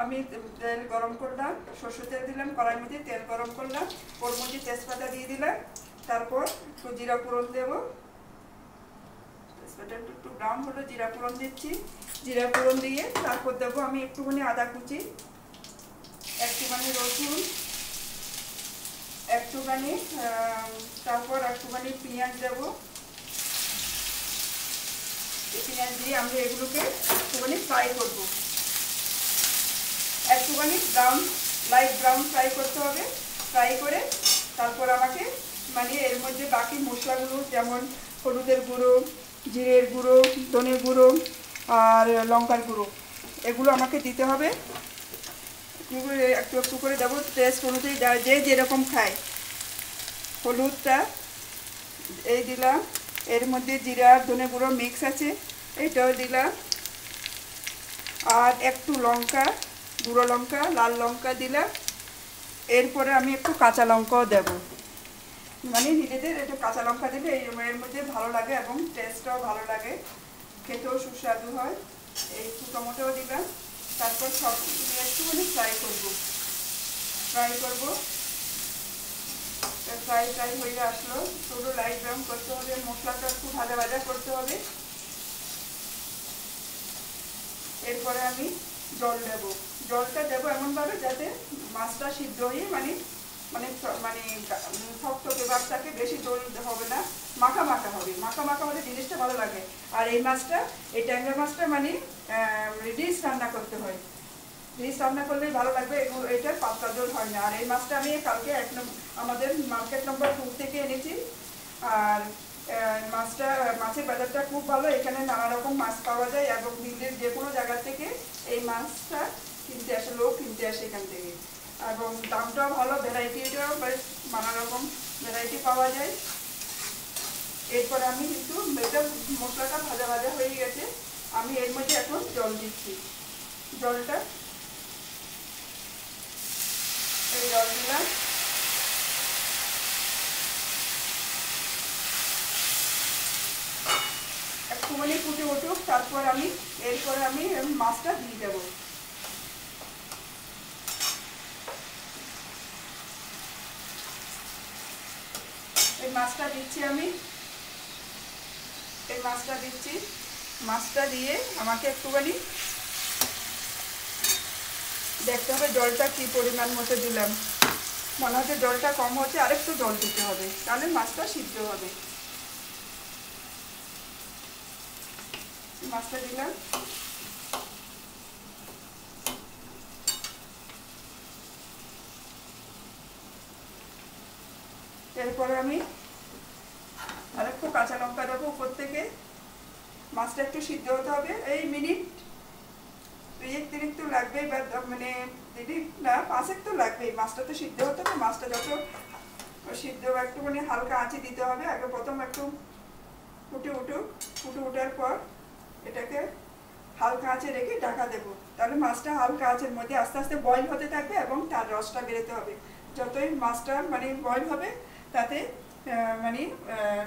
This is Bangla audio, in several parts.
আমি তেল গরম করলাম, সরষের তেল দিলাম, কড়াইয়ের মধ্যে তেল গরম করলাম, ওর মধ্যে তেজপাতা দিয়ে দিলাম, তারপর একটু জিরা ফোড়ন দেবো। তেজপাতা একটু ব্রাউন হলো, জিরা ফোড়ন দিচ্ছি। জিরা ফোড়ন দিয়ে তারপর দেবো আমি একটুখানি আদা কুচি, একটুখানি রসুন, একটুখানি তারপর একটুখানি পেঁয়াজ দেবো। পেঁয়াজ দিয়ে আমরা এগুলোকে একটুখানি ফ্রাই করবো, একটুখানি ব্রাউন, লাইট ব্রাউন ফ্রাই করতে হবে। ফ্রাই করে তারপর আমাকে মানে এর মধ্যে বাকি মশলাগুলো যেমন হলুদের গুঁড়ো, জিরের গুঁড়ো, ধনের গুঁড়ো আর লঙ্কার গুঁড়ো, এগুলো আমাকে দিতে হবে। একটু একটু করে দেবো টেস্ট অনুযায়ী, যে যেরকম খায়। হলুদটা এই দিলাম, এর মধ্যে জিরা ধনে গুঁড়ো মিক্স আছে, এইটাও দিলাম। আর একটু লঙ্কা, গুঁড়ো লঙ্কা, লাল লঙ্কা দিলাম। এরপরে আমি একটু কাঁচা লঙ্কাও দেব, মানে নিজেদের একটু কাঁচা লঙ্কা দিলে এর মধ্যে ভালো লাগে এবং টেস্টটাও ভালো লাগে, খেতেও সুস্বাদু হয়। এই একটু টমেটোও দিলাম। তারপর সব একটুখানি ফ্রাই করবো। ফ্রাই হয়ে আসলো, পুরো লাইট ব্রাউন করতে হবে, মশলাটা একটু ভাজা ভাজা করতে হবে। এরপরে আমি জল দেবো। জলটা দেবো এমনভাবে যাতে মাছটা সিদ্ধ হয়ে মানে মানে মানে শক্ত কেবাবটাকে বেশি জল হবে না, মাখা মাখা হবে। মাখা মাখা হলে জিনিসটা ভালো লাগে। আর এই মাছটা, এই ট্যাংরা মাছটা মানে রিচ রান্না করতে হয়, রিচ রান্না করলেই ভালো লাগবে, এটা পাতলা জল হয় না। আর এই মাছটা আমি কালকে আমাদের মার্কেট নম্বর 2 থেকে এনেছি। আর মাছের বাজারটা খুব ভালো, এখানে নানা রকম মাছ পাওয়া যায় এবং দিল্লির যে কোনো জায়গা থেকে এই মাছটা কিনতে আসে, লোক কিনতে আসে এখান থেকে। এবং দামটাও ভালো, ভ্যারাইটিটাও বেশ নানা রকম ভ্যারাইটি পাওয়া যায়। এরপরে আমি কিন্তু মশলাটা ভাজা ভাজা হয়ে গেছে, আমি এর মধ্যে এখন জল দিচ্ছি। জলটা এই জল দিলাম। একটুখানি ফুটে উঠুক, তারপর আমি এরপরে আমি মাছটা দিয়ে দেবো। এই মাছটা দিচ্ছি আমি, এই মাছটা দিচ্ছি। মাছটা দিয়ে আমাকে একটুখানি দেখতে হবে জলটা কি পরিমাণ মতো দিলাম। মনে হচ্ছে জলটা কম হচ্ছে, আরেকটু জল দিতে হবে, তাহলে মাছটা সিদ্ধ হবে। মাছটা দিলাম। এরপরে আমি আরেকটু কাঁচা লঙ্কা দেবো উপর থেকে। মাছটা একটু সিদ্ধ হতে হবে, এই মিনিট 2-3 তো লাগবেই, বা মানে 5 তো লাগবেই। মাছটা তো সিদ্ধ হতে হবে, মাছটা যত সিদ্ধ একটুখানি হালকা আঁচে দিতে হবে। আগে প্রথম একটু ফুটে ওঠার পর এটাকে হালকা আঁচে রেখে ঢাকা দেবো, তাহলে মাছটা হালকা আঁচের মধ্যে আস্তে আস্তে বয়েল হতে থাকবে এবং তার রসটা বেরোতে হবে। যতই মাছটা মানে বয়েল হবে তাতে মানে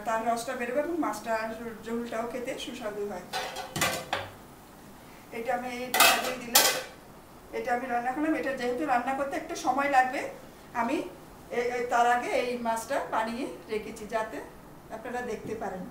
তার রসটা বেরোবে এবং মাছটা ঝোলটাও খেতে সুস্বাদু হয়। এটা আমি এই ঢাকা দিয়ে দিলাম, এটা আমি রান্না করলাম। এটা যেহেতু রান্না করতে একটু সময় লাগবে, আমি তার আগে এই মাছটা বানিয়ে রেখেছি যাতে আপনারা দেখতে পারেন।